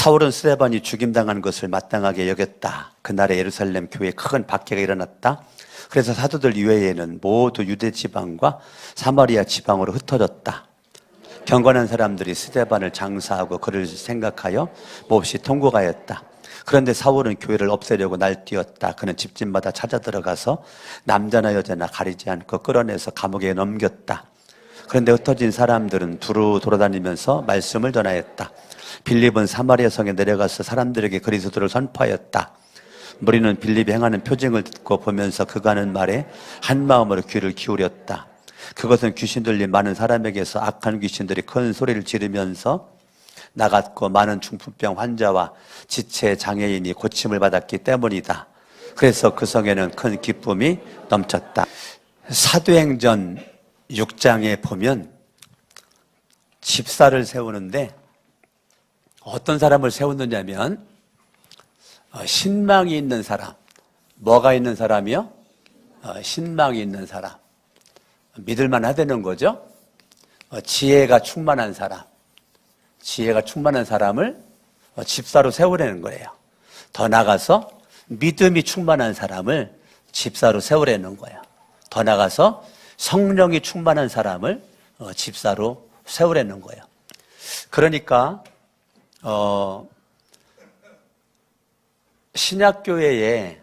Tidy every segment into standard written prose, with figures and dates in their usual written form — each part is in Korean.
사울은 스데반이 죽임당한 것을 마땅하게 여겼다. 그날에 예루살렘 교회에 큰 박해가 일어났다. 그래서 사도들 이외에는 모두 유대 지방과 사마리아 지방으로 흩어졌다. 경건한 사람들이 스데반을 장사하고 그를 생각하여 몹시 통곡하였다. 그런데 사울은 교회를 없애려고 날뛰었다. 그는 집집마다 찾아 들어가서 남자나 여자나 가리지 않고 끌어내서 감옥에 넘겼다. 그런데 흩어진 사람들은 두루 돌아다니면서 말씀을 전하였다. 빌립은 사마리아 성에 내려가서 사람들에게 그리스도를 선포하였다. 무리는 빌립이 행하는 표징을 듣고 보면서 그가 하는 말에 한 마음으로 귀를 기울였다. 그것은 귀신 들린 많은 사람에게서 악한 귀신들이 큰 소리를 지르면서 나갔고 많은 중풍병 환자와 지체 장애인이 고침을 받았기 때문이다. 그래서 그 성에는 큰 기쁨이 넘쳤다. 사도행전 6장에 보면 집사를 세우는데 어떤 사람을 세웠느냐면 신망이 있는 사람. 뭐가 있는 사람이요? 신망이 있는 사람. 믿을만 하다는 거죠. 지혜가 충만한 사람. 지혜가 충만한 사람을 집사로 세우라는 거예요. 더 나아가서 믿음이 충만한 사람을 집사로 세우라는 거예요. 더 나아가서 성령이 충만한 사람을 집사로 세우라는 거예요. 그러니까 신약교회에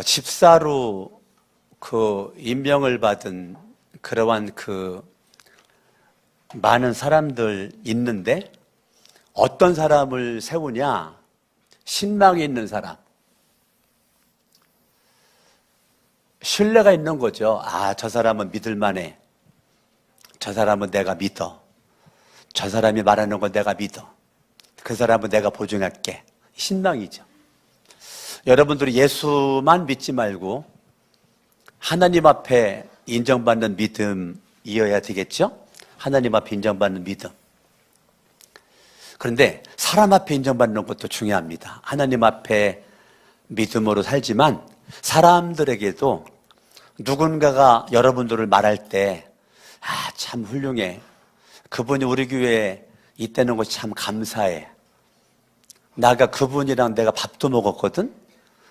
집사로 그 임명을 받은 그러한 그 많은 사람들 있는데 어떤 사람을 세우냐? 신망이 있는 사람. 신뢰가 있는 거죠. 아, 저 사람은 믿을만해. 저 사람은 내가 믿어. 저 사람이 말하는 건 내가 믿어. 그 사람은 내가 보증할게. 신망이죠. 여러분들이 예수만 믿지 말고 하나님 앞에 인정받는 믿음이어야 되겠죠? 하나님 앞에 인정받는 믿음. 그런데 사람 앞에 인정받는 것도 중요합니다. 하나님 앞에 믿음으로 살지만 사람들에게도 누군가가 여러분들을 말할 때 아, 참 훌륭해. 그분이 우리 교회에 있다는 것이 참 감사해. 나가 그분이랑 내가 밥도 먹었거든.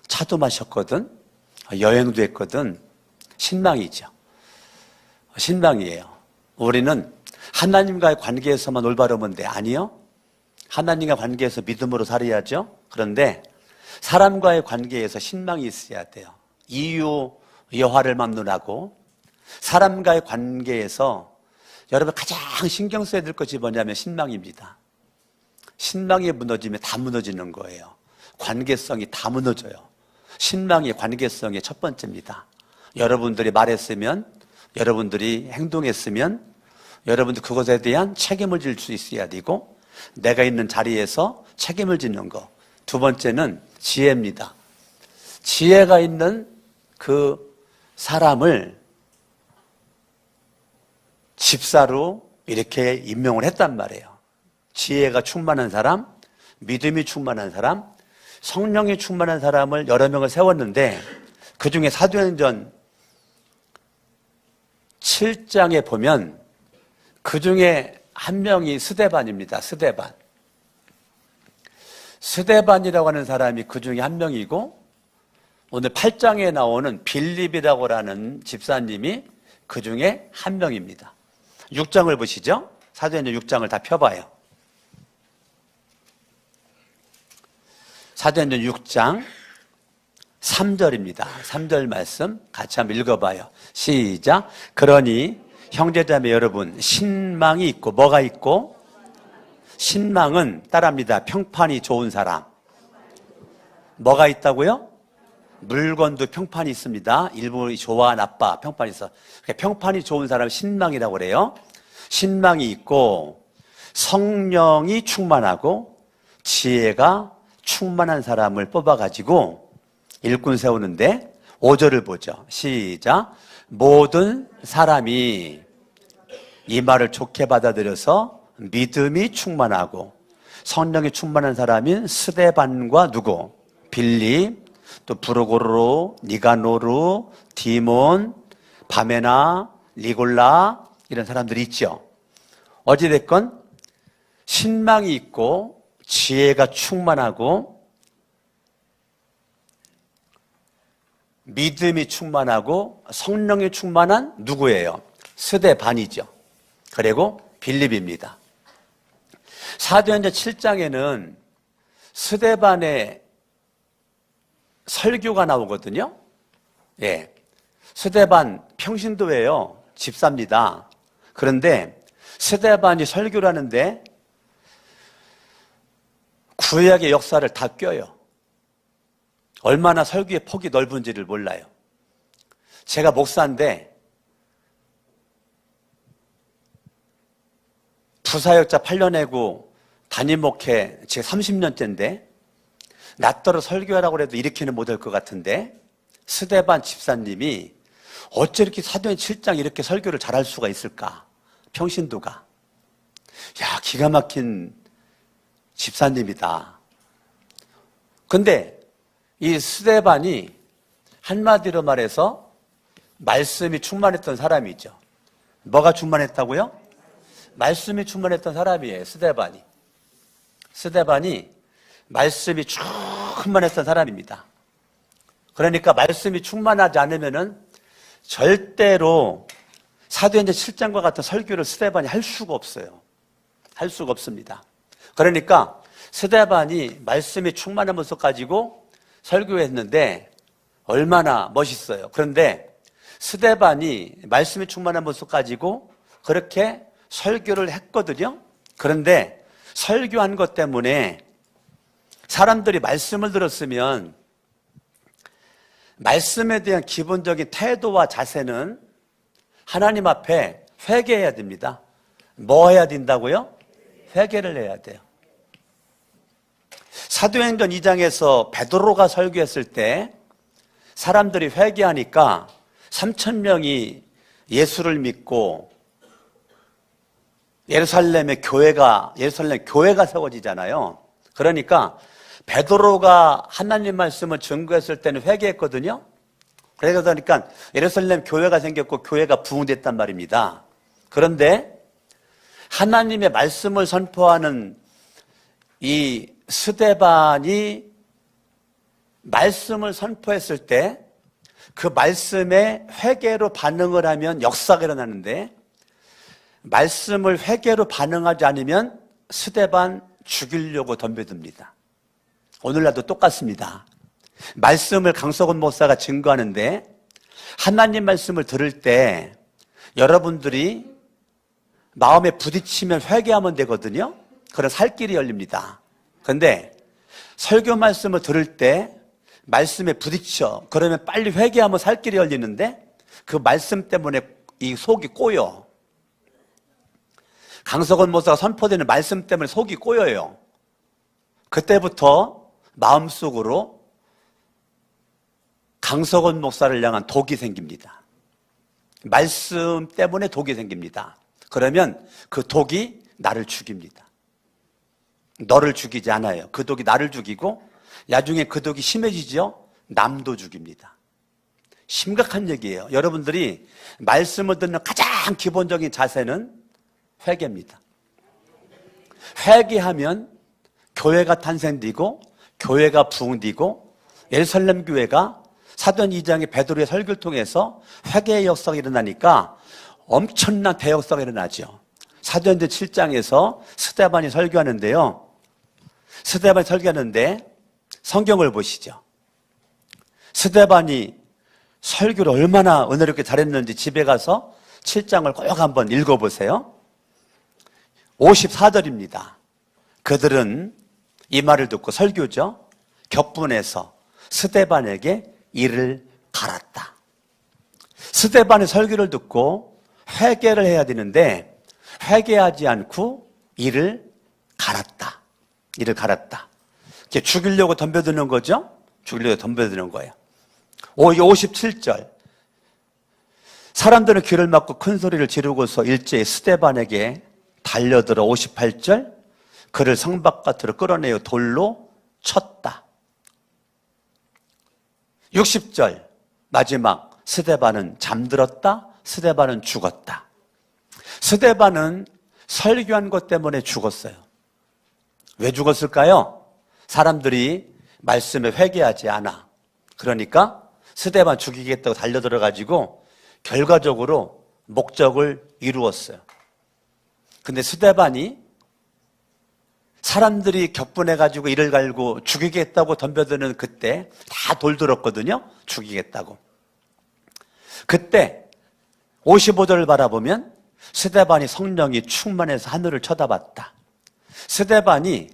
차도 마셨거든. 여행도 했거든. 신망이죠. 신망이에요. 우리는 하나님과의 관계에서만 올바르면 돼. 아니요. 하나님과 관계에서 믿음으로 살아야죠. 그런데 사람과의 관계에서 신망이 있어야 돼요. 이유 여하를 막론하고 사람과의 관계에서 여러분 가장 신경 써야 될 것이 뭐냐면 신망입니다. 신망이 무너지면 다 무너지는 거예요. 관계성이 다 무너져요. 신망이 관계성의 첫 번째입니다. 여러분들이 말했으면, 여러분들이 행동했으면 여러분들 그것에 대한 책임을 질 수 있어야 되고 내가 있는 자리에서 책임을 짓는 거. 두 번째는 지혜입니다. 지혜가 있는 그 사람을 집사로 이렇게 임명을 했단 말이에요. 지혜가 충만한 사람, 믿음이 충만한 사람, 성령이 충만한 사람을 여러 명을 세웠는데 그 중에 사도행전 7장에 보면 그 중에 한 명이 스데반입니다. 스데반. 스데반이라고 하는 사람이 그 중에 한 명이고 오늘 8장에 나오는 빌립이라고 하는 집사님이 그 중에 한 명입니다. 6장을 보시죠. 사도행전 6장을 다 펴봐요. 사도행전 6장 3절입니다. 3절 말씀 같이 한번 읽어봐요. 시작. 그러니 형제자매 여러분, 신망이 있고 뭐가 있고? 신망은 따라합니다. 평판이 좋은 사람. 뭐가 있다고요? 물건도 평판이 있습니다. 일부 좋아 나빠 평판이 있어. 평판이 좋은 사람을 신망이라고 그래요. 신망이 있고 성령이 충만하고 지혜가 충만한 사람을 뽑아가지고 일꾼 세우는데 5절을 보죠. 시작. 모든 사람이 이 말을 좋게 받아들여서 믿음이 충만하고 성령이 충만한 사람인 스데반과 누구? 빌립, 또 브루고로, 니가노르, 디몬, 바메나, 리골라 이런 사람들이 있죠. 어찌됐건 신망이 있고 지혜가 충만하고 믿음이 충만하고 성령이 충만한 누구예요? 스데반이죠. 그리고 빌립입니다. 사도행전 7장에는 스데반의 설교가 나오거든요. 예, 스데반 평신도예요. 집사입니다. 그런데 스데반이 설교를 하는데 구약의 역사를 다 껴요. 얼마나 설교의 폭이 넓은지를 몰라요. 제가 목사인데 부사역자 8년 해고 담임 목회 지금 30년째인데 낯더러 설교하라고 해도 이렇게는 못할 것 같은데 스데반 집사님이 어째 이렇게 사도행 7장 이렇게 설교를 잘할 수가 있을까? 평신도가. 야, 기가 막힌 집사님이다. 근데 이 스데반이 한마디로 말해서 말씀이 충만했던 사람이죠. 뭐가 충만했다고요? 말씀이 충만했던 사람이에요. 스데반이. 스데반이 말씀이 충만했던 사람입니다. 그러니까 말씀이 충만하지 않으면은 절대로 사도행전 7장과 같은 설교를 스데반이 할 수가 없어요. 할 수가 없습니다. 그러니까 스데반이 말씀이 충만한 모습 가지고 설교했는데 얼마나 멋있어요. 그런데 스데반이 말씀이 충만한 모습 가지고 그렇게 설교를 했거든요. 그런데 설교한 것 때문에 사람들이 말씀을 들었으면 말씀에 대한 기본적인 태도와 자세는 하나님 앞에 회개해야 됩니다. 뭐 해야 된다고요? 회개를 해야 돼요. 사도행전 2장에서 베드로가 설교했을 때 사람들이 회개하니까 3,000명이 예수를 믿고 예루살렘 교회가 세워지잖아요. 그러니까 베드로가 하나님 말씀을 증거했을 때는 회개했거든요. 그러니까 예루살렘 교회가 생겼고 교회가 부흥됐단 말입니다. 그런데 하나님의 말씀을 선포하는 이 스데반이 말씀을 선포했을 때 그 말씀에 회개로 반응을 하면 역사가 일어나는데 말씀을 회개로 반응하지 않으면 스데반 죽이려고 덤벼듭니다. 오늘날도 똑같습니다. 말씀을 강석원 목사가 증거하는데 하나님 말씀을 들을 때 여러분들이 마음에 부딪히면 회개하면 되거든요. 그런 살 길이 열립니다. 그런데 설교 말씀을 들을 때 말씀에 부딪혀 그러면 빨리 회개하면 살 길이 열리는데 그 말씀 때문에 이 속이 꼬여. 강석원 목사가 선포되는 말씀 때문에 속이 꼬여요. 그때부터 마음속으로 강석원 목사를 향한 독이 생깁니다. 말씀 때문에 독이 생깁니다. 그러면 그 독이 나를 죽입니다. 너를 죽이지 않아요. 그 독이 나를 죽이고 나중에 그 독이 심해지죠. 남도 죽입니다. 심각한 얘기예요. 여러분들이 말씀을 듣는 가장 기본적인 자세는 회개입니다. 회개하면 교회가 탄생되고 교회가 부흥되고 예루살렘 교회가 사도행전 2장의 베드로의 설교를 통해서 회개의 역사가 일어나니까 엄청난 대역사가 일어나죠. 사도행전 7장에서 스데반이 설교하는데요. 스데반이 설교하는데 성경을 보시죠. 스데반이 설교를 얼마나 은혜롭게 잘했는지 집에 가서 7장을 꼭 한번 읽어보세요. 54절입니다. 그들은 이 말을 듣고 설교죠. 격분해서 스데반에게 이를 갈았다. 스데반의 설교를 듣고 회개를 해야 되는데 회개하지 않고 이를 갈았다. 이를 갈았다. 이렇게 죽이려고 덤벼드는 거죠. 죽이려고 덤벼드는 거예요. 57절. 사람들은 귀를 막고 큰 소리를 지르고서 일제히 스데반에게 달려들어 58절. 그를 성 바깥으로 끌어내어 돌로 쳤다. 60절. 마지막 스데반은 잠들었다. 스데반은 죽었다. 스데반은 설교한 것 때문에 죽었어요. 왜 죽었을까요? 사람들이 말씀에 회개하지 않아. 그러니까 스데반 죽이겠다고 달려들어가지고 결과적으로 목적을 이루었어요. 근데 스데반이 사람들이 격분해가지고 이를 갈고 죽이겠다고 덤벼드는 그때 다 돌들었거든요. 죽이겠다고. 그때 55절을 바라보면 스데반이 성령이 충만해서 하늘을 쳐다봤다. 스데반이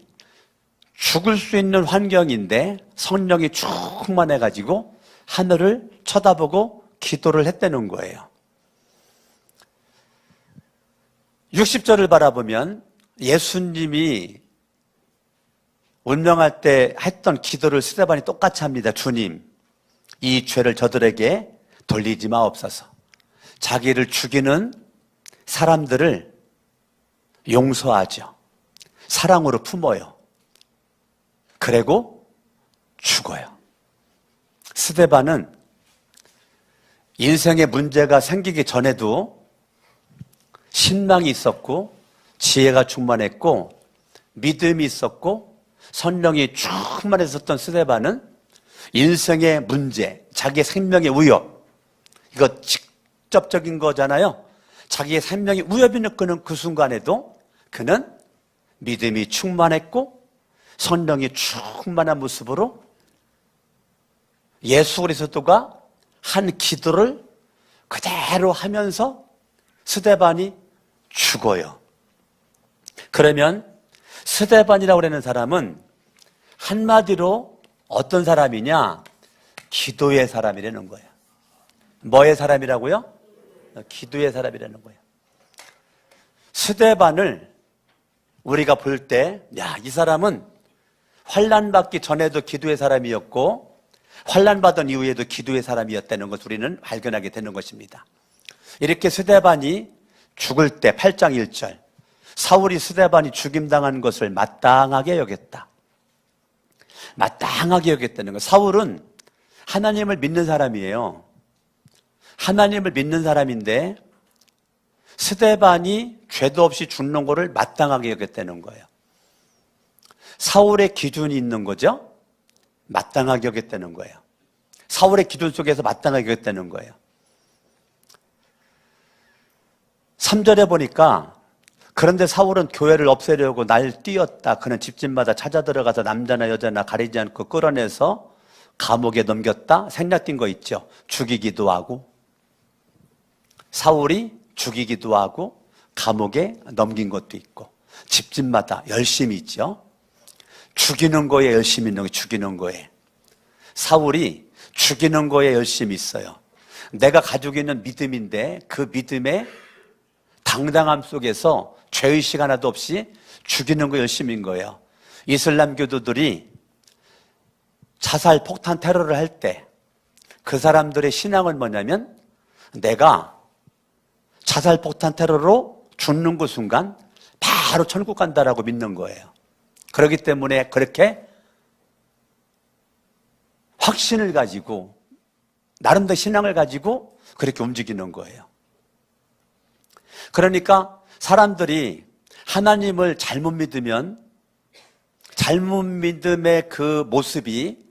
죽을 수 있는 환경인데 성령이 충만해가지고 하늘을 쳐다보고 기도를 했다는 거예요. 60절을 바라보면 예수님이 운명할 때 했던 기도를 스데반이 똑같이 합니다. 주님, 이 죄를 저들에게 돌리지 마옵소서. 자기를 죽이는 사람들을 용서하죠. 사랑으로 품어요. 그리고 죽어요. 스데반은 인생에 문제가 생기기 전에도 신망이 있었고 지혜가 충만했고 믿음이 있었고 성령이 충만했었던 스데반은 인생의 문제, 자기의 생명의 위협, 이거 직접적인 거잖아요. 자기의 생명이 위협이 느끼는 그 순간에도 그는 믿음이 충만했고 성령이 충만한 모습으로 예수 그리스도가 한 기도를 그대로 하면서 스데반이 죽어요. 그러면 스데반이라고 하는 사람은 한마디로 어떤 사람이냐? 기도의 사람이라는 거예요. 뭐의 사람이라고요? 기도의 사람이라는 거예요. 스데반을 우리가 볼 때, 이 사람은 환난 받기 전에도 기도의 사람이었고 환난 받은 이후에도 기도의 사람이었다는 것을 우리는 발견하게 되는 것입니다. 이렇게 스데반이 죽을 때 8장 1절 사울이 스데반이 죽임당한 것을 마땅하게 여겼다. 마땅하게 여겼다는 것. 사울은 하나님을 믿는 사람이에요. 하나님을 믿는 사람인데 스데반이 죄도 없이 죽는 것을 마땅하게 여겼다는 거예요. 사울의 기준이 있는 거죠. 마땅하게 여겼다는 거예요. 사울의 기준 속에서 마땅하게 여겼다는 거예요. 3절에 보니까 그런데 사울은 교회를 없애려고 날 뛰었다. 그는 집집마다 찾아 들어가서 남자나 여자나 가리지 않고 끌어내서 감옥에 넘겼다. 생략된 거 있죠. 죽이기도 하고 사울이 죽이기도 하고 감옥에 넘긴 것도 있고 집집마다 열심히 있죠. 죽이는 거에 열심히 있는 거, 죽이는 거에. 사울이 죽이는 거에 열심히 있어요. 내가 가지고 있는 믿음인데 그 믿음의 당당함 속에서 죄의식 하나도 없이 죽이는 거 열심인 거예요. 이슬람 교도들이 자살 폭탄 테러를 할 때 그 사람들의 신앙은 뭐냐면 내가 자살 폭탄 테러로 죽는 그 순간 바로 천국 간다라고 믿는 거예요. 그렇기 때문에 그렇게 확신을 가지고 나름대로 신앙을 가지고 그렇게 움직이는 거예요. 그러니까 사람들이 하나님을 잘못 믿으면 잘못 믿음의 그 모습이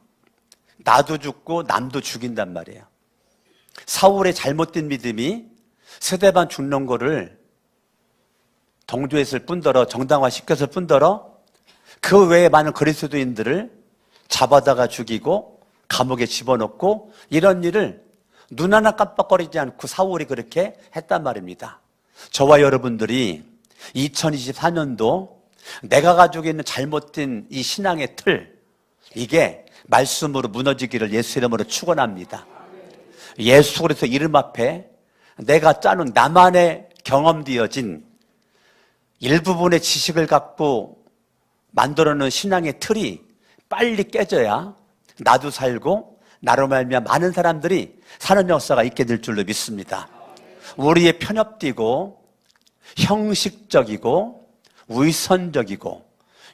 나도 죽고 남도 죽인단 말이에요. 사울의 잘못된 믿음이 스데반 죽는 거를 동조했을 뿐더러 정당화시켰을 뿐더러 그 외에 많은 그리스도인들을 잡아다가 죽이고 감옥에 집어넣고 이런 일을 눈 하나 깜빡거리지 않고 사울이 그렇게 했단 말입니다. 저와 여러분들이 2024년도 내가 가지고 있는 잘못된 이 신앙의 틀, 이게 말씀으로 무너지기를 예수 이름으로 축원합니다. 예수 그리스도 이름 앞에 내가 짜는 나만의 경험되어진 일부분의 지식을 갖고 만들어놓은 신앙의 틀이 빨리 깨져야 나도 살고 나로 말미암아 많은 사람들이 사는 역사가 있게 될 줄로 믿습니다. 우리의 편협되고 형식적이고 위선적이고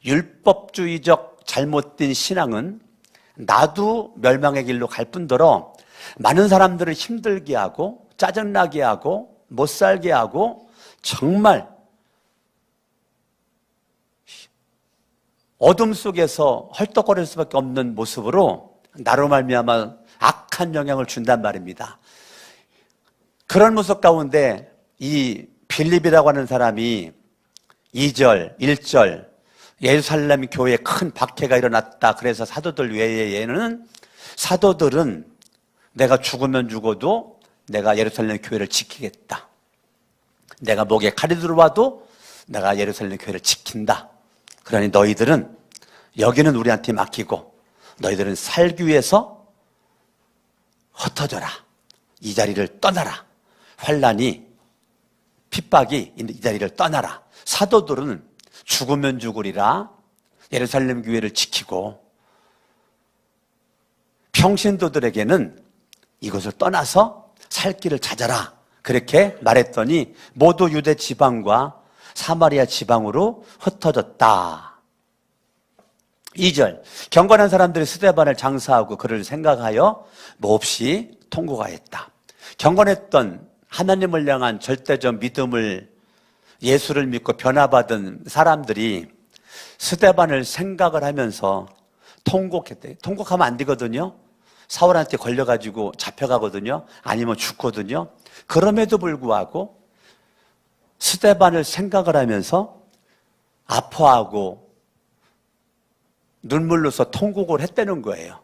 율법주의적 잘못된 신앙은 나도 멸망의 길로 갈 뿐더러 많은 사람들을 힘들게 하고 짜증나게 하고 못 살게 하고 정말 어둠 속에서 헐떡거릴 수밖에 없는 모습으로 나로 말미암아 악한 영향을 준단 말입니다. 그런 모습 가운데 이 빌립이라고 하는 사람이 2절, 1절 예루살렘 교회에 큰 박해가 일어났다. 그래서 사도들 외에는 사도들은 내가 죽으면 죽어도 내가 예루살렘 교회를 지키겠다. 내가 목에 칼이 들어와도 내가 예루살렘 교회를 지킨다. 그러니 너희들은 여기는 우리한테 맡기고 너희들은 살기 위해서 흩어져라. 이 자리를 떠나라. 환난이 핍박이 이 자리를 떠나라. 사도들은 죽으면 죽으리라 예루살렘 교회를 지키고 평신도들에게는 이것을 떠나서 살 길을 찾아라. 그렇게 말했더니 모두 유대 지방과 사마리아 지방으로 흩어졌다. 2절 경건한 사람들이 스데반을 장사하고 그를 생각하여 몹시 통곡하였다. 경건했던 하나님을 향한 절대적 믿음을 예수를 믿고 변화받은 사람들이 스데반을 생각을 하면서 통곡했대. 통곡하면 안 되거든요. 사울한테 걸려가지고 잡혀가거든요. 아니면 죽거든요. 그럼에도 불구하고 스데반을 생각을 하면서 아파하고 눈물로서 통곡을 했다는 거예요.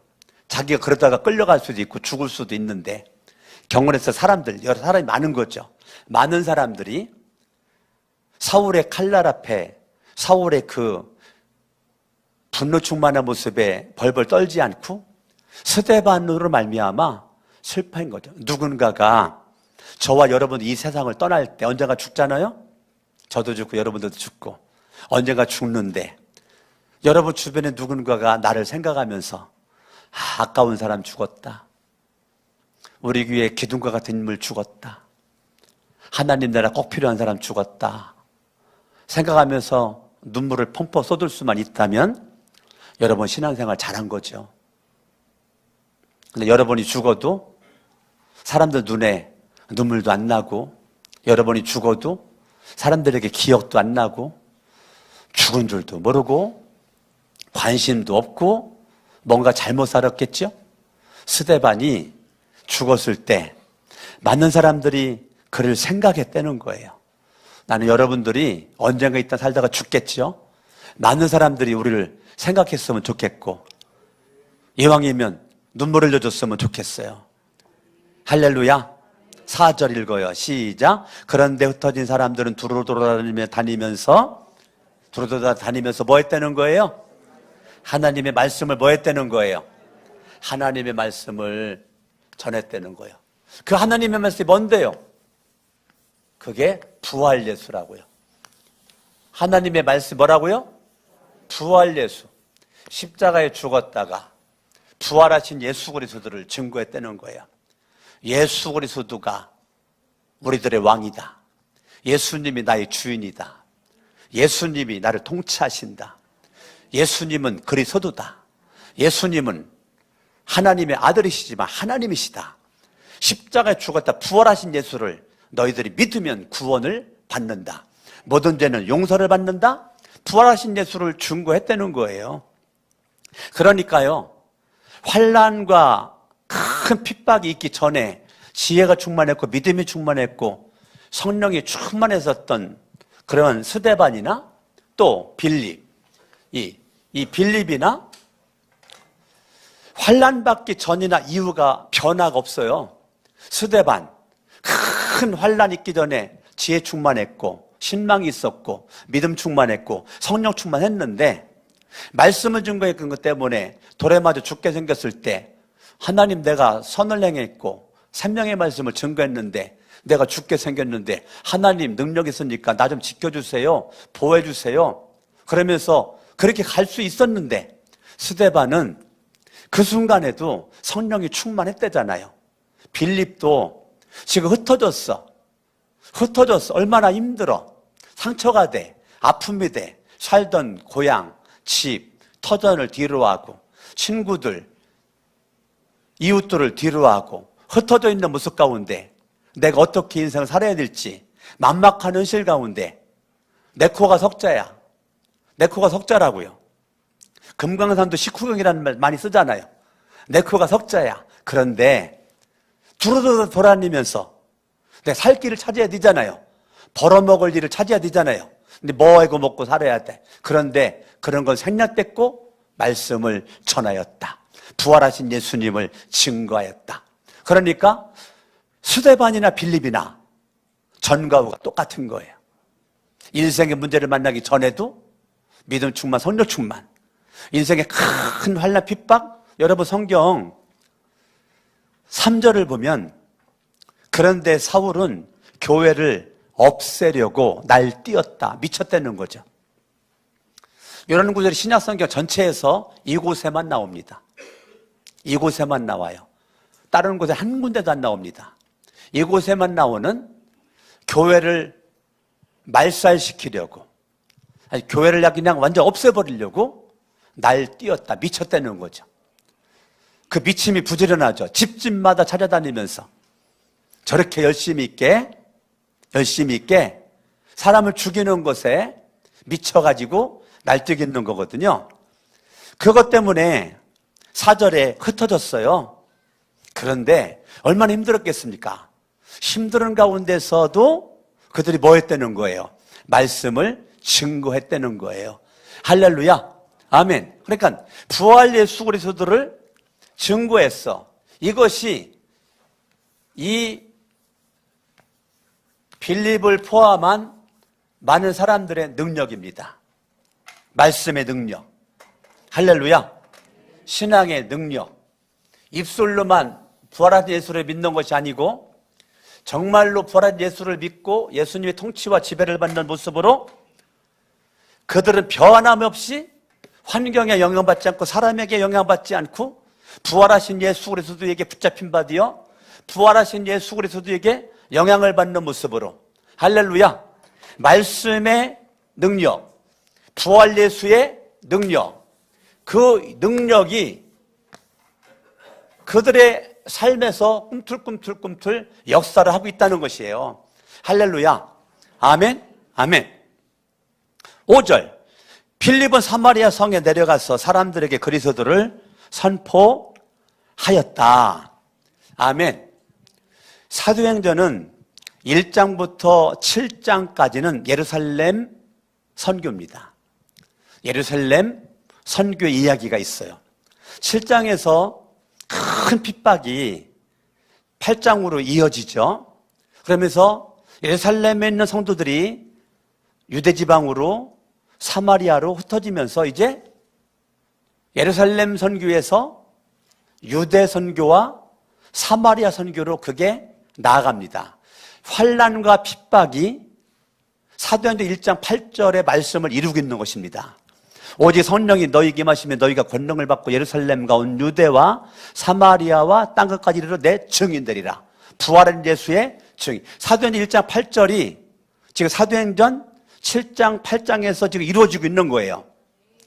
자기가 그러다가 끌려갈 수도 있고 죽을 수도 있는데 경건해서 사람들, 여러 사람이 많은 거죠. 많은 사람들이 사울의 칼날 앞에 사울의 그 분노 충만한 모습에 벌벌 떨지 않고 스데반으로 말미암아 슬퍼한 거죠. 누군가가 저와 여러분 이 세상을 떠날 때 언젠가 죽잖아요. 저도 죽고 여러분들도 죽고 언젠가 죽는데 여러분 주변에 누군가가 나를 생각하면서 아까운 사람 죽었다. 우리 교회에 기둥과 같은 인물 죽었다. 하나님 나라 꼭 필요한 사람 죽었다. 생각하면서 눈물을 펑펑 쏟을 수만 있다면 여러분 신앙생활 잘한 거죠. 근데 여러분이 죽어도 사람들 눈에 눈물도 안 나고 여러분이 죽어도 사람들에게 기억도 안 나고 죽은 줄도 모르고 관심도 없고 뭔가 잘못 살았겠죠? 스데반이 죽었을 때 많은 사람들이 그를 생각했다는 거예요. 나는 여러분들이 언젠가 있다 살다가 죽겠죠? 많은 사람들이 우리를 생각했으면 좋겠고 이왕이면 눈물을 흘려줬으면 좋겠어요. 할렐루야. 4절 읽어요. 시작. 그런데 흩어진 사람들은 두루 다니면서 뭐 했다는 거예요? 하나님의 말씀을 뭐 했다는 거예요? 하나님의 말씀을 전했다는 거예요. 그 하나님의 말씀이 뭔데요? 그게 부활 예수라고요. 하나님의 말씀 뭐라고요? 부활 예수. 십자가에 죽었다가 부활하신 예수 그리스도를 증거했다는 거예요. 예수 그리스도가 우리들의 왕이다. 예수님이 나의 주인이다. 예수님이 나를 통치하신다. 예수님은 그리스도다. 예수님은 하나님의 아들이시지만 하나님이시다. 십자가에 죽었다 부활하신 예수를 너희들이 믿으면 구원을 받는다. 모든 죄는 용서를 받는다. 부활하신 예수를 증거했다는 거예요. 그러니까요, 환난과 큰 핍박이 있기 전에 지혜가 충만했고 믿음이 충만했고 성령이 충만했었던 그런 스데반이나 또 빌립, 이 빌립이나 환난받기 전이나 이후가 변화가 없어요. 스데반 큰 환난 있기 전에 지혜 충만했고 신망이 있었고 믿음 충만했고 성령 충만했는데 말씀을 증거했던 것 때문에 돌에 맞아 죽게 생겼을 때 하나님 내가 선을 행했고 생명의 말씀을 증거했는데 내가 죽게 생겼는데 하나님 능력 있으니까 나 좀 지켜주세요. 보호해주세요. 그러면서 그렇게 갈 수 있었는데 스데반은 그 순간에도 성령이 충만했대잖아요. 빌립도 지금 흩어졌어. 얼마나 힘들어. 상처가 돼. 아픔이 돼. 살던 고향, 집, 터전을 뒤로하고 친구들, 이웃들을 뒤로하고 흩어져 있는 모습 가운데 내가 어떻게 인생을 살아야 될지 막막한 현실 가운데 내 코가 석자야. 내 코가 석자라고요. 금강산도 식후경이라는 말 많이 쓰잖아요. 내 코가 석자야. 그런데 두루두루 돌아다니면서 내 살 길을 찾아야 되잖아요. 벌어먹을 일을 찾아야 되잖아요. 근데 뭐 하고 먹고 살아야 돼. 그런데 그런 건 생략됐고 말씀을 전하였다. 부활하신 예수님을 증거하였다. 그러니까 스데반이나 빌립이나 전과 후가 똑같은 거예요. 인생의 문제를 만나기 전에도 믿음 충만, 성령 충만. 인생의 큰 환난 핍박. 여러분 성경 3절을 보면 그런데 사울은 교회를 없애려고 날뛰었다. 미쳤다는 거죠. 이런 구절이 신약성경 전체에서 이곳에만 나옵니다. 이곳에만 나와요. 다른 곳에 한 군데도 안 나옵니다. 이곳에만 나오는 교회를 말살시키려고, 아니, 교회를 그냥 완전 없애버리려고 날뛰었다. 미쳤다는 거죠. 그 미침이 부지런하죠. 집집마다 찾아다니면서 저렇게 열심히 있게 사람을 죽이는 것에 미쳐가지고 날뛰겠는 거거든요. 그것 때문에 4절에 흩어졌어요. 그런데 얼마나 힘들었겠습니까? 힘든 가운데서도 그들이 뭐 했다는 거예요? 말씀을 증거했다는 거예요. 할렐루야. 아멘. 그러니까 부활 예수 그리스도를 증거했어. 이것이 이 빌립을 포함한 많은 사람들의 능력입니다. 말씀의 능력. 할렐루야. 신앙의 능력. 입술로만 부활한 예수를 믿는 것이 아니고 정말로 부활한 예수를 믿고 예수님의 통치와 지배를 받는 모습으로 그들은 변함없이 환경에 영향받지 않고 사람에게 영향받지 않고 부활하신 예수 그리스도에게 붙잡힌 바 되어 부활하신 예수 그리스도에게 영향을 받는 모습으로, 할렐루야, 말씀의 능력, 부활 예수의 능력, 그 능력이 그들의 삶에서 꿈틀꿈틀 역사를 하고 있다는 것이에요. 할렐루야. 아멘. 아멘. 5절. 빌립은 사마리아 성에 내려가서 사람들에게 그리스도를 선포하였다. 아멘. 사도행전은 1장부터 7장까지는 예루살렘 선교입니다. 예루살렘 선교 이야기가 있어요. 7장에서 큰 핍박이 8장으로 이어지죠. 그러면서 예루살렘에 있는 성도들이 유대지방으로 사마리아로 흩어지면서 이제 예루살렘 선교에서 유대 선교와 사마리아 선교로 그게 나아갑니다. 환난과 핍박이 사도행전 1장 8절의 말씀을 이루고 있는 것입니다. 오직 성령이 너희에게 임하시면 너희가 권능을 받고 예루살렘과 온 유대와 사마리아와 땅 끝까지 이르러 내 증인되리라. 부활한 예수의 증인. 사도행전 1장 8절이 지금 사도행전 7장 8장에서 지금 이루어지고 있는 거예요.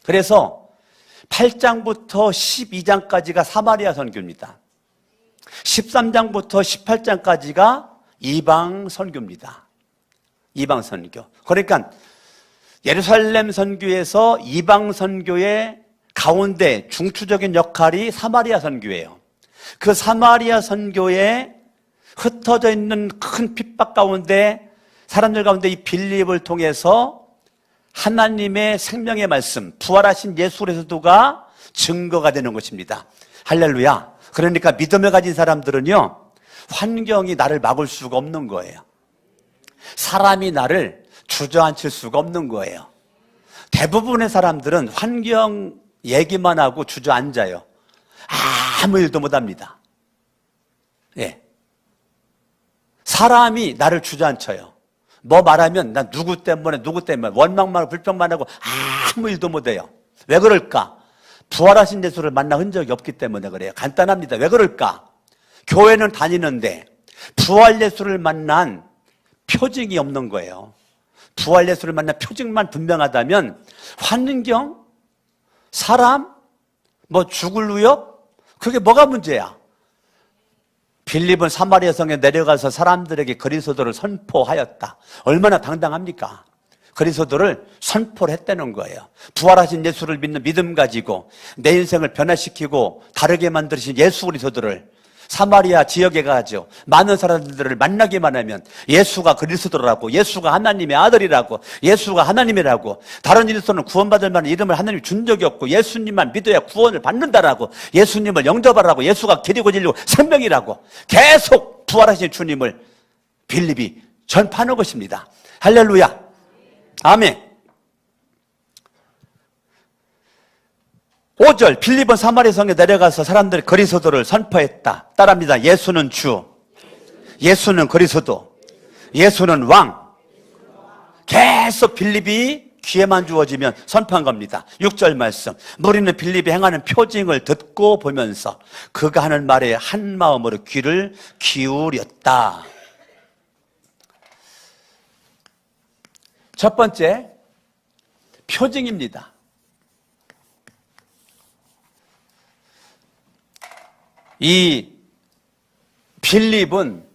그래서 8장부터 12장까지가 사마리아 선교입니다. 13장부터 18장까지가 이방 선교입니다. 이방 선교. 그러니까 예루살렘 선교에서 이방 선교의 가운데 중추적인 역할이 사마리아 선교예요. 그 사마리아 선교에 흩어져 있는 큰 핍박 가운데 사람들 가운데 이 빌립을 통해서 하나님의 생명의 말씀, 부활하신 예수 그리스도가 증거가 되는 것입니다. 할렐루야. 그러니까 믿음을 가진 사람들은요, 환경이 나를 막을 수가 없는 거예요. 사람이 나를 주저앉힐 수가 없는 거예요. 대부분의 사람들은 환경 얘기만 하고 주저앉아요. 아무 일도 못합니다. 예. 사람이 나를 주저앉혀요. 뭐 말하면 난 누구 때문에 원망만 하고 불평만 하고 아무 일도 못해요. 왜 그럴까? 부활하신 예수를 만나 흔적이 없기 때문에 그래요. 간단합니다. 왜 그럴까? 교회는 다니는데 부활 예수를 만난 표징이 없는 거예요. 부활 예수를 만난 표징만 분명하다면 환경, 사람, 뭐 죽을 위협, 그게 뭐가 문제야? 빌립은 사마리아 성에 내려가서 사람들에게 그리스도를 선포하였다. 얼마나 당당합니까? 그리스도를 선포를 했다는 거예요. 부활하신 예수를 믿는 믿음 가지고 내 인생을 변화시키고 다르게 만드신 예수 그리스도를 사마리아 지역에 가죠. 많은 사람들을 만나기만 하면 예수가 그리스도라고, 예수가 하나님의 아들이라고, 예수가 하나님이라고, 다른 이름으로는 구원받을 만한 이름을 하나님이 준 적이 없고 예수님만 믿어야 구원을 받는다라고, 예수님을 영접하라고, 예수가 길이고 진리고 생명이라고 계속 부활하신 주님을 빌립이 전파하는 것입니다. 할렐루야. 아멘. 5절 빌립은 사마리아 성에 내려가서 사람들이 그리스도를 선포했다. 따라합니다. 예수는 주, 예수는 그리스도, 예수는 왕. 계속 빌립이 귀에만 주어지면 선포한 겁니다. 6절 말씀. 무리는 빌립이 행하는 표징을 듣고 보면서 그가 하는 말에 한 마음으로 귀를 기울였다. 첫 번째, 표징입니다. 이 빌립은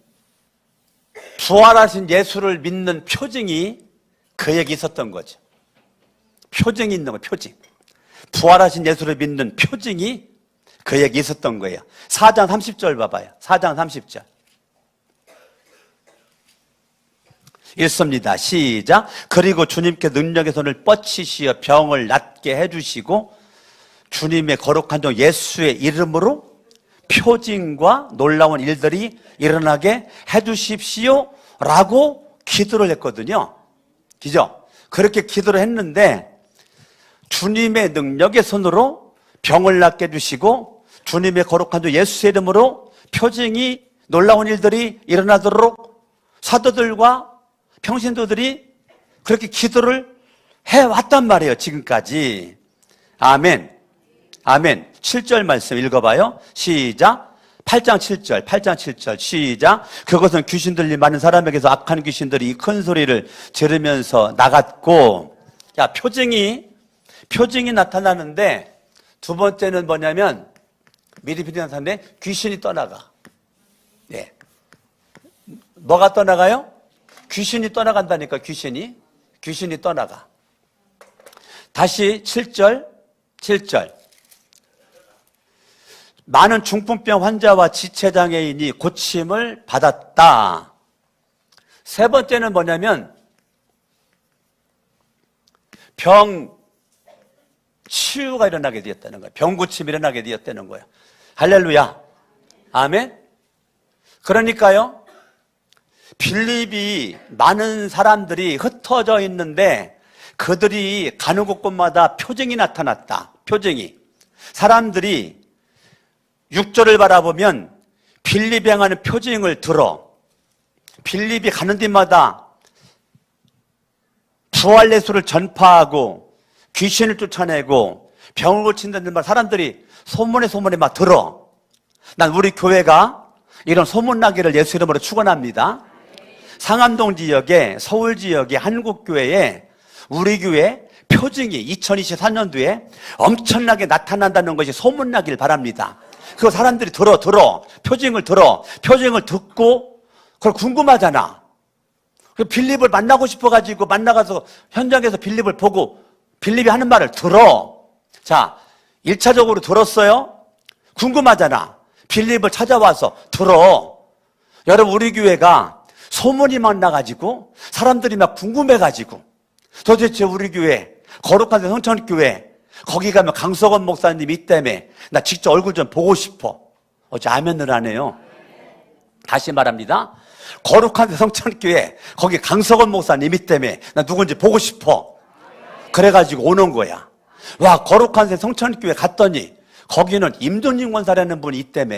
부활하신 예수를 믿는 표징이 그에게 있었던 거죠. 표징이 있는 거예요, 표징. 부활하신 예수를 믿는 표징이 그에게 있었던 거예요. 4장 30절 봐봐요. 4장 30절. 읽습니다. 시작. 그리고 주님께 능력의 손을 뻗치시어 병을 낫게 해주시고 주님의 거룩한 종 예수의 이름으로 표징과 놀라운 일들이 일어나게 해주십시오 라고 기도를 했거든요. 그죠? 그렇게 기도를 했는데 주님의 능력의 손으로 병을 낫게 해주시고 주님의 거룩한 종 예수의 이름으로 표징이 놀라운 일들이 일어나도록 사도들과 평신도들이 그렇게 기도를 해왔단 말이에요. 지금까지. 아멘. 아멘. 7절 말씀 읽어봐요. 시작. 8장 7절 시작. 그것은 귀신 들린 많은 사람에게서 악한 귀신들이 이 큰 소리를 들으면서 나갔고. 자, 표징이 나타나는데 두 번째는 뭐냐면 미리 나타나는데 귀신이 떠나가. 네. 뭐가 떠나가요? 귀신이 떠나간다니까. 귀신이 떠나가. 다시 7절 많은 중풍병 환자와 지체장애인이 고침을 받았다. 세 번째는 뭐냐면 병 치유가 일어나게 되었다는 거예요. 병 고침이 일어나게 되었다는 거예요. 할렐루야. 아멘. 그러니까요, 빌립이 많은 사람들이 흩어져 있는데 그들이 가는 곳곳마다 표징이 나타났다. 표징이. 사람들이 6절을 바라보면 빌립이 행하는 표징을 들어 빌립이 가는 데마다 부활 예수를 전파하고 귀신을 쫓아내고 병을 고친다는 말 사람들이 소문에 막 들어. 난 우리 교회가 이런 소문나기를 예수 이름으로 축원합니다. 상암동 지역에, 서울 지역에 한국교회에 우리 교회 표징이 2024년도에 엄청나게 나타난다는 것이 소문나길 바랍니다. 그 사람들이 표징을 듣고 그걸 궁금하잖아. 빌립을 만나고 싶어가지고 만나가서 현장에서 빌립을 보고 빌립이 하는 말을 들어. 자, 1차적으로 들었어요? 궁금하잖아. 빌립을 찾아와서 들어. 여러분, 우리 교회가 소문이 막 나가지고 사람들이 막 궁금해가지고 도대체 우리 교회 거룩한 성천교회 거기 가면 강석원 목사님이 있다며 나 직접 얼굴 좀 보고 싶어. 어째 아멘을 하네요. 다시 말합니다. 거룩한 성천교회 거기 강석원 목사님 있다며 나 누군지 보고 싶어. 그래가지고 오는 거야. 와, 거룩한 성천교회 갔더니 거기는 임종님 권사라는 분이 있다며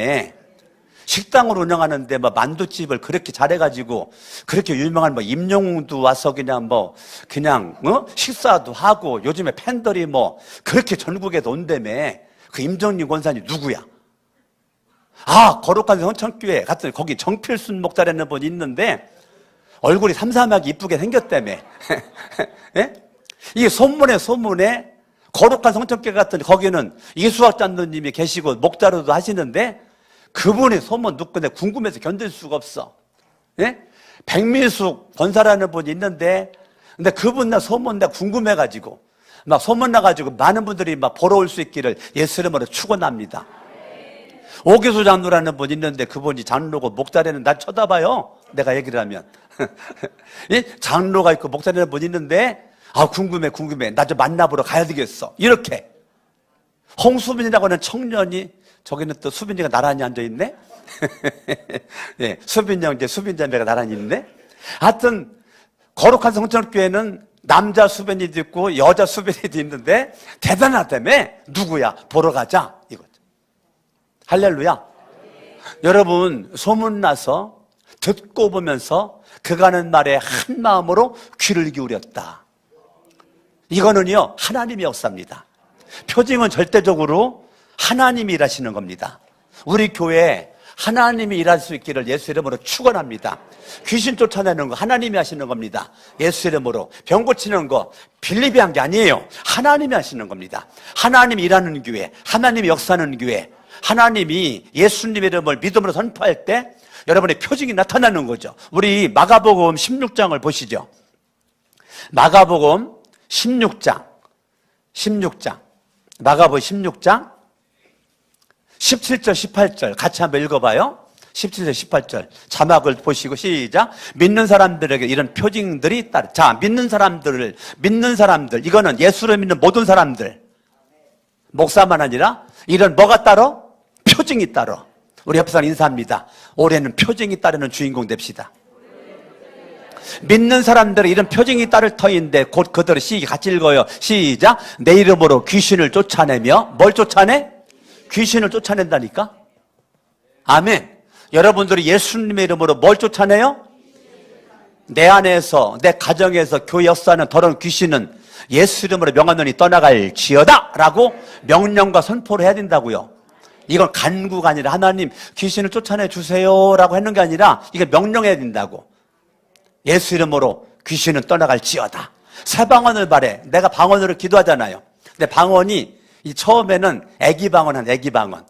식당을 운영하는데 뭐 만두집을 그렇게 잘해가지고 그렇게 유명한 뭐 임영웅도 와서 그냥 식사도 하고 요즘에 팬들이 뭐 그렇게 전국에도 온다며. 그 임정님 권사님 누구야? 아, 거룩한 성천교회 갔더니 거기 정필순 목사라는 분이 있는데 얼굴이 삼삼하게 이쁘게 생겼다며. 예? 이게 소문에 거룩한 성천교회 갔더니 거기는 이수학 장로님이 계시고 목자로도 하시는데 그분의 소문 듣고 내가 궁금해서 견딜 수가 없어. 예? 백민숙 권사라는 분이 있는데 근데 그분 나 소문 나 궁금해가지고 막 소문 나가지고 많은 분들이 막 보러 올 수 있기를 예수 이름으로 축원합니다. 오교수 장로라는 분 있는데 그분이 장로고 목자리는 날 쳐다봐요. 내가 얘기를 하면 장로가 있고 목자리라는 분 있는데 궁금해 나 좀 만나보러 가야 되겠어. 이렇게 홍수빈이라고 하는 청년이 저기는 또 수빈이가 나란히 앉아있네. 네, 수빈이 형제 수빈자매가 나란히 있네. 하여튼 거룩한 성천교회는 남자 수빈이도 있고 여자 수빈이도 있는데 대단하다며. 누구야? 보러 가자 이거죠. 할렐루야. 여러분 소문나서 듣고 보면서 그가 하는 말에 한 마음으로 귀를 기울였다. 이거는요 하나님의 역사입니다. 표징은 절대적으로 하나님이 일하시는 겁니다. 우리 교회에 하나님이 일할 수 있기를 예수 이름으로 축원합니다. 귀신 쫓아내는 거 하나님이 하시는 겁니다. 예수 이름으로. 병 고치는 거 빌립이 한 게 아니에요. 하나님이 하시는 겁니다. 하나님이 일하는 교회, 하나님이 역사하는 교회, 하나님이 예수님의 이름을 믿음으로 선포할 때 여러분의 표징이 나타나는 거죠. 우리 마가복음 16장을 보시죠. 마가복음 16장 마가복음 16장 17절 18절 같이 한번 읽어봐요. 17절 18절 자막을 보시고 시작. 믿는 사람들에게 이런 표징들이 따르. 자, 믿는 사람들 이거는 예수를 믿는 모든 사람들, 목사만 아니라 이런 뭐가 따로? 표징이 따로. 우리 옆에 사람 인사합니다. 올해는 표징이 따르는 주인공 됩시다. 믿는 사람들은 이런 표징이 따를 터인데 곧 그들을 같이 읽어요. 시작. 내 이름으로 귀신을 쫓아내며 뭘 쫓아내? 귀신을 쫓아낸다니까. 아멘. 여러분들이 예수님의 이름으로 뭘 쫓아내요? 내 안에서 내 가정에서 교회 역사하는 더러운 귀신은 예수 이름으로 명하노니 떠나갈지어다 라고 명령과 선포를 해야 된다고요. 이건 간구가 아니라 하나님 귀신을 쫓아내 주세요 라고 하는 게 아니라 이게 명령해야 된다고. 예수 이름으로 귀신은 떠나갈지어다. 새 방언을 바래. 내가 방언으로 기도하잖아요. 근데 방언이 처음에는 애기 방언.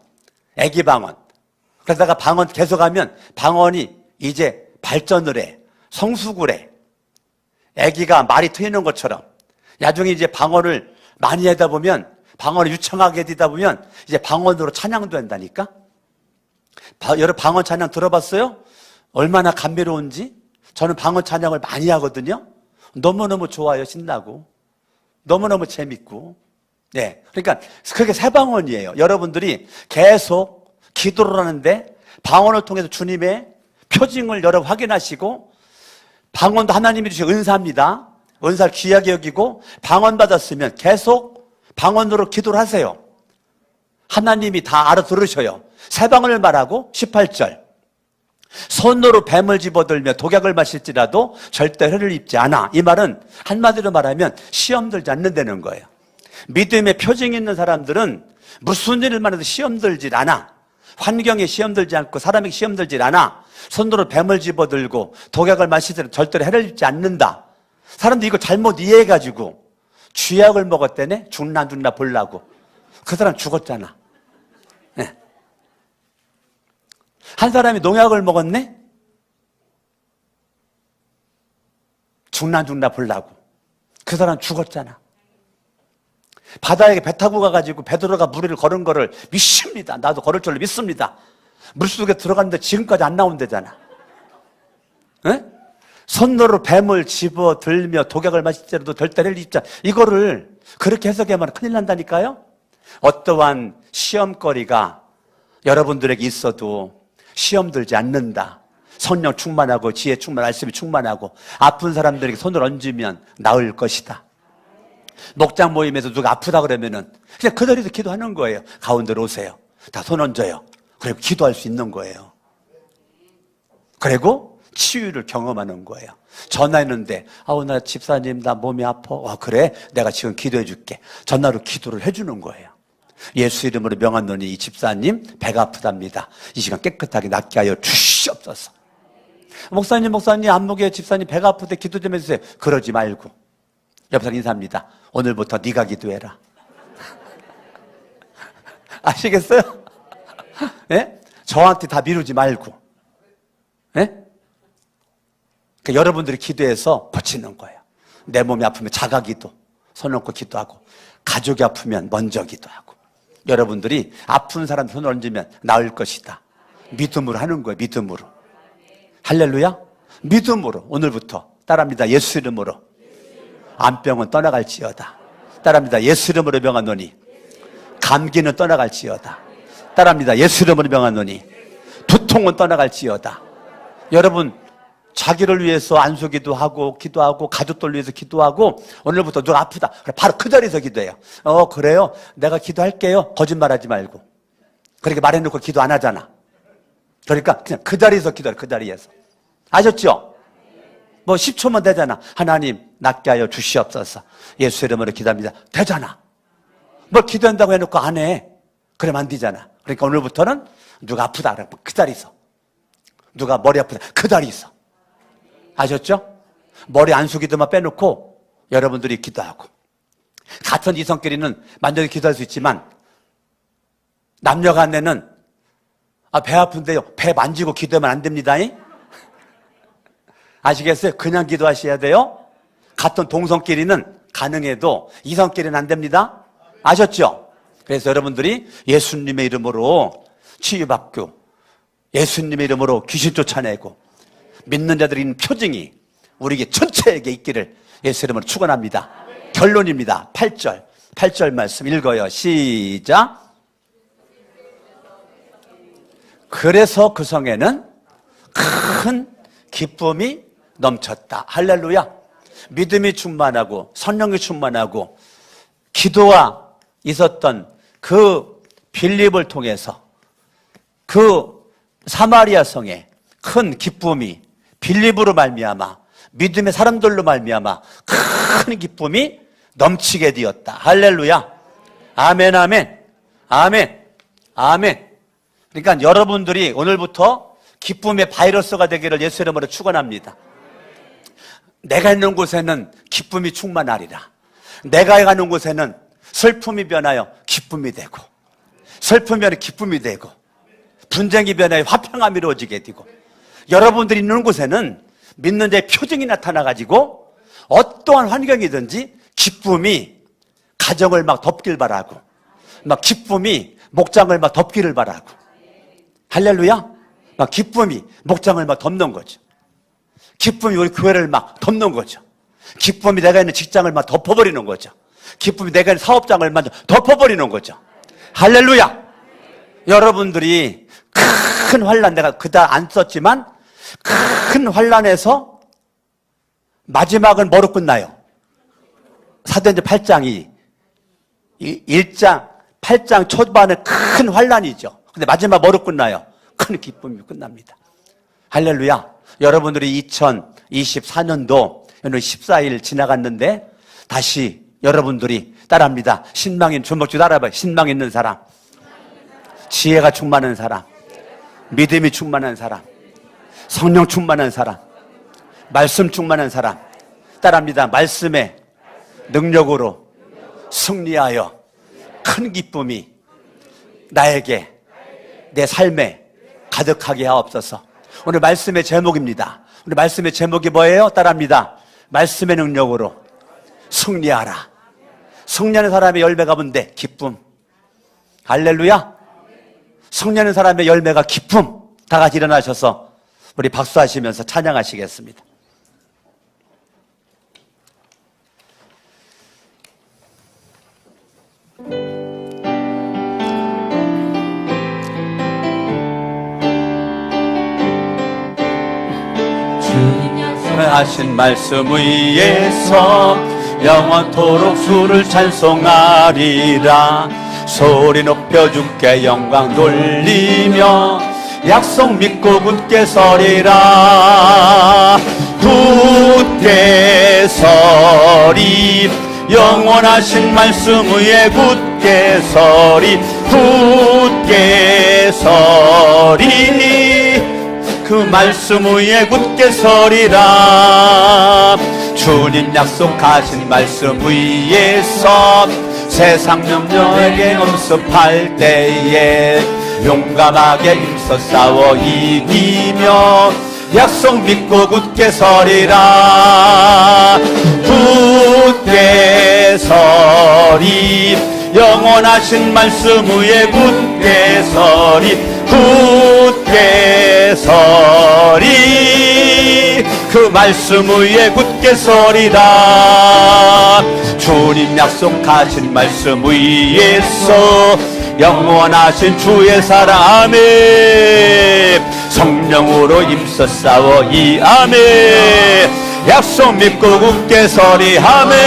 그러다가 방언 계속하면 방언이 이제 발전을 해. 성숙을 해. 애기가 말이 트이는 것처럼. 나중에 이제 방언을 많이 하다 보면, 방언을 유창하게 되다 보면 이제 방언으로 찬양도 한다니까. 여러분 방언 찬양 들어봤어요? 얼마나 감미로운지. 저는 방언 찬양을 많이 하거든요. 너무너무 좋아요. 신나고 너무너무 재밌고. 네, 그러니까 그게 새 방언이에요. 여러분들이 계속 기도를 하는데 방언을 통해서 주님의 표징을 여러분 확인하시고, 방언도 하나님이 주신 은사입니다. 은사를 귀하게 여기고 방언 받았으면 계속 방언으로 기도를 하세요. 하나님이 다 알아들으셔요. 새 방언을 말하고 18절 손으로 뱀을 집어들며 독약을 마실지라도 절대 해를 입지 않아. 이 말은 한마디로 말하면 시험 들지 않는다는 거예요. 믿음의 표징이 있는 사람들은 무슨 일만 해도 시험 들질 않아. 환경에 시험 들지 않고 사람에게 시험 들질 않아. 손으로 뱀을 집어들고 독약을 마시더라도 절대로 해를 입지 않는다. 사람들이 이거 잘못 이해해가지고 쥐약을 먹었대네. 죽나 보려고. 그 사람 죽었잖아. 네. 한 사람이 농약을 먹었네? 죽나 보려고. 그 사람 죽었잖아. 바다에 배 타고 가가지고 베드로가 물을 걸은 거를 믿습니다. 나도 걸을 줄로 믿습니다. 물속에 들어갔는데 지금까지 안 나온대잖아. 네? 손으로 뱀을 집어들며 독약을 마실지라도 절대 해를 입지 않아. 이거를 그렇게 해석하면 큰일 난다니까요. 어떠한 시험거리가 여러분들에게 있어도 시험 들지 않는다. 성령 충만하고 지혜 충만, 말씀이 충만하고 아픈 사람들에게 손을 얹으면 나을 것이다. 목장 모임에서 누가 아프다 그러면은 그냥 그들이도 기도하는 거예요. 가운데로 오세요. 다 손 얹어요. 그리고 기도할 수 있는 거예요. 그리고 치유를 경험하는 거예요. 전화했는데 나 집사님 나 몸이 아파. 그래? 내가 지금 기도해 줄게. 전화로 기도를 해주는 거예요. 예수 이름으로 명하노니 이 집사님 배가 아프답니다. 이 시간 깨끗하게 낫게 하여 주시옵소서. 목사님 안목에 집사님 배가 아프대 기도 좀 해주세요. 그러지 말고 옆에 사람 인사합니다. 오늘부터 네가 기도해라. 아시겠어요? 네? 저한테 다 미루지 말고. 네? 그러니까 여러분들이 기도해서 고치는 거예요. 내 몸이 아프면 자가기도 손 얹고 기도하고, 가족이 아프면 먼저 기도하고, 여러분들이 아픈 사람 손을 얹으면 나을 것이다. 믿음으로 하는 거예요. 믿음으로. 할렐루야. 믿음으로 오늘부터 따라합니다. 예수 이름으로 암병은 떠나갈지어다. 따라합니다. 예수 이름으로 명하노니 감기는 떠나갈지어다. 따라합니다. 예수 이름으로 명하노니 두통은 떠나갈지어다. 여러분, 자기를 위해서 안수기도 하고 기도하고 가족들 위해서 기도하고, 오늘부터 누가 아프다 그래 바로 그 자리에서 기도해요. 그래요? 내가 기도할게요. 거짓말하지 말고. 그렇게 말해놓고 기도 안 하잖아. 그러니까 그냥 그 자리에서 기도해. 그 자리에서. 아셨죠? 뭐 10초면 되잖아. 하나님 낫게 하여 주시옵소서. 예수 이름으로 기도합니다. 되잖아. 뭘 기도한다고 해놓고 안 해. 그러면 안 되잖아. 그러니까 오늘부터는 누가 아프다 그러면 그 자리에서, 누가 머리 아프다 그 자리에서. 아셨죠? 머리 안수기도만 빼놓고 여러분들이 기도하고, 같은 이성끼리는 만져서 기도할 수 있지만 남녀 간에는 배 아픈데요, 배 만지고 기도하면 안 됩니다. 아시겠어요? 그냥 기도하셔야 돼요. 같은 동성끼리는 가능해도 이성끼리는 안 됩니다. 아셨죠? 그래서 여러분들이 예수님의 이름으로 치유받고, 예수님의 이름으로 귀신 쫓아내고, 믿는 자들이 있는 표징이 우리에게 전체에게 있기를 예수 이름으로 축원합니다. 결론입니다. 8절 말씀 읽어요. 시작. 그래서 그 성에는 큰 기쁨이 넘쳤다. 할렐루야. 믿음이 충만하고 성령이 충만하고 기도가 있었던 그 빌립을 통해서 그 사마리아 성에 큰 기쁨이 빌립으로 말미암아, 믿음의 사람들로 말미암아 큰 기쁨이 넘치게 되었다. 할렐루야. 아멘, 아멘, 아멘, 아멘. 그러니까 여러분들이 오늘부터 기쁨의 바이러스가 되기를 예수 이름으로 축원합니다. 내가 있는 곳에는 기쁨이 충만하리라. 내가 가는 곳에는 슬픔이 변하여 기쁨이 되고, 슬픔이 변하여 기쁨이 되고, 분쟁이 변하여 화평함이 이루어지게 되고, 여러분들이 있는 곳에는 믿는 자의 표징이 나타나가지고 어떠한 환경이든지 기쁨이 가정을 막 덮길 바라고, 막 기쁨이 목장을 막 덮기를 바라고. 할렐루야. 막 기쁨이 목장을 막 덮는 거죠. 기쁨이 우리 교회를 막 덮는 거죠. 기쁨이 내가 있는 직장을 막 덮어버리는 거죠. 기쁨이 내가 있는 사업장을 막 덮어버리는 거죠. 할렐루야. 여러분들이 큰 환난, 내가 그다 안 썼지만 큰 환난에서 마지막은 뭐로 끝나요? 사도행전 8장이 1장 8장 초반은 큰 환난이죠. 근데 마지막 뭐로 끝나요? 큰 기쁨이 끝납니다. 할렐루야. 여러분들이 2024년도 14일 지나갔는데 다시 여러분들이 따라합니다. 신망인, 주먹주 따라봐요. 신망 있는 사람, 지혜가 충만한 사람, 믿음이 충만한 사람, 성령 충만한 사람, 말씀 충만한 사람, 따라합니다. 말씀의 능력으로 승리하여 큰 기쁨이 나에게, 내 삶에 가득하게 하옵소서. 오늘 말씀의 제목입니다. 오늘 말씀의 제목이 뭐예요? 따라합니다. 말씀의 능력으로 승리하라. 승리하는 사람의 열매가 뭔데? 기쁨. 할렐루야. 승리하는 사람의 열매가 기쁨. 다 같이 일어나셔서 우리 박수하시면서 찬양하시겠습니다. 하신 말씀 위에서 영원토록 주를 찬송하리라. 소리 높여 주께 영광 돌리며 약속 믿고 굳게 서리라. 굳게 서리, 영원하신 말씀 위에 굳게 서리. 굳게 서리, 그 말씀 위에 굳게 서리라. 주님 약속하신 말씀 위에서 세상 염려에게 엄습할 때에 용감하게 힘써 싸워 이기며 약속 믿고 굳게 서리라. 영원하신 말씀 위에 굳게 서리 굳게 서리 그 말씀 위에 굳게 서리라 주님 약속하신 말씀 위에서 영원하신 주의 사랑에 성령으로 힘써 싸워 이 아멘 약속 믿고 굳게 서리 아멘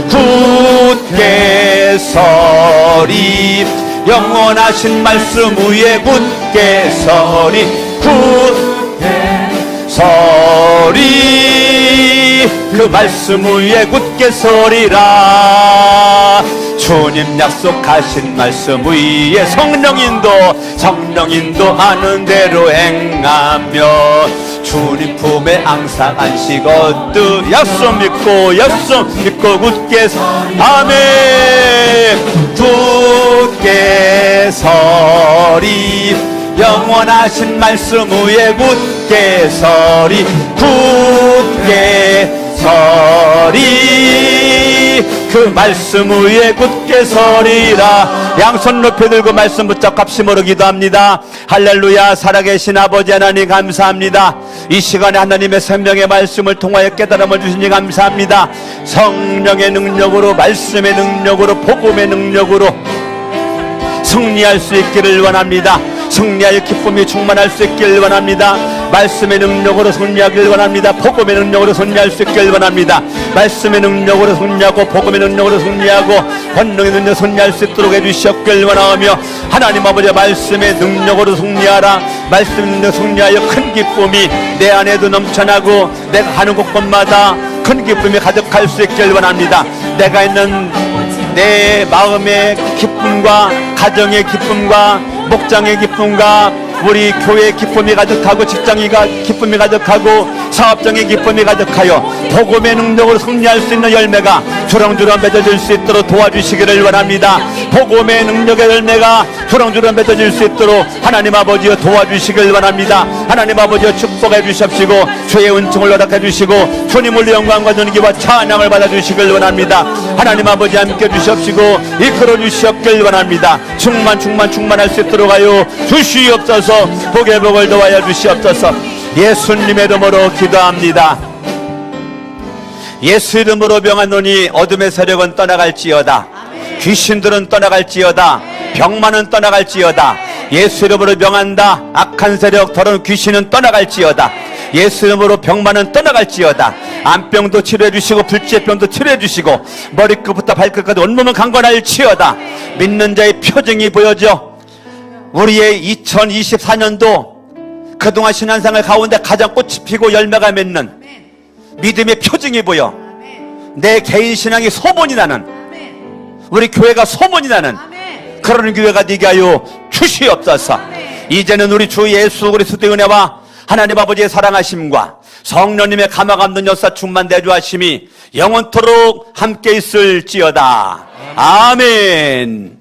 굳게 서리 영원하신 말씀 위에 굳게 서리 굳게 서리 그 말씀 위에 굳게 서리라 주님 약속하신 말씀 위에 성령 인도하는 대로 행하며 주님 품에 항상 안식어드 약속 믿고 굳게 아멘 굳게 서리 영원하신 말씀 위에 굳게 서리 굳게 서리 그 말씀 위에 굳게 서리라 양손 높이 들고 말씀 붙잡고 합심으로 기도합니다. 할렐루야. 살아계신 아버지 하나님 감사합니다. 이 시간에 하나님의 생명의 말씀을 통하여 깨달음을 주시니 감사합니다. 성령의 능력으로 말씀의 능력으로 복음의 능력으로 승리할 수 있기를 원합니다. 승리할 기쁨이 충만할 수 있기를 원합니다. 말씀의 능력으로 승리하기를 원합니다. 복음의 능력으로 승리할 수 있기를 원합니다. 말씀의 능력으로 승리하고 복음의 능력으로 승리하고 권능의 능력으로 승리할 수 있도록 해주시옵기를 원하며 하나님 아버지 말씀의 능력으로 승리하라. 말씀의 능력으로 승리하여 큰 기쁨이 내 안에도 넘쳐나고 내가 가는 곳곳마다 큰 기쁨이 가득할 수 있기를 원합니다. 내가 있는 내 마음의 기쁨과 가정의 기쁨과 목장의 기쁨과 우리 교회의 기쁨이 가득하고 직장의 기쁨이 가득하고 사업장의 기쁨이 가득하여 복음의 능력으로 승리할 수 있는 열매가 주렁주렁 맺어질 수 있도록 도와주시기를 원합니다. 복음의 능력의 열매가 주렁주렁 맺어질 수 있도록 하나님 아버지여 도와주시기를 원합니다. 하나님 아버지여 축복해 주십시고 주의 은총을 허락해 주시고 주님을 영광과 존귀와 찬양을 받아주시기를 원합니다. 하나님 아버지 함께 주십시고 이끌어 주시옵기를 원합니다. 충만할 수 있도록 하여 주시옵소서. 복의 복을 더하여 주시옵소서. 예수님의 이름으로 기도합니다. 예수 이름으로 명하노니 어둠의 세력은 떠나갈지어다. 귀신들은 떠나갈지어다. 병만은 떠나갈지어다. 예수 이름으로 명한다. 악한 세력 더러운 귀신은 떠나갈지어다. 예수 이름으로 병만은 떠나갈지어다. 암병도 치료해 주시고 불치병도 치료해 주시고 머리끝부터 발끝까지 온몸은 강건할지어다. 믿는 자의 표정이 보여져 우리의 2024년도 그동안 신앙생활 가운데 가장 꽃이 피고 열매가 맺는 믿음의 표징이 보여 내 개인 신앙이 소문이 나는 우리 교회가 소문이 나는 그런 교회가 되게 하여 주시옵소서. 이제는 우리 주 예수 그리스도의 은혜와 하나님 아버지의 사랑하심과 성령님의 감화감동 역사 충만 내주하심이 영원토록 함께 있을지어다. 아멘.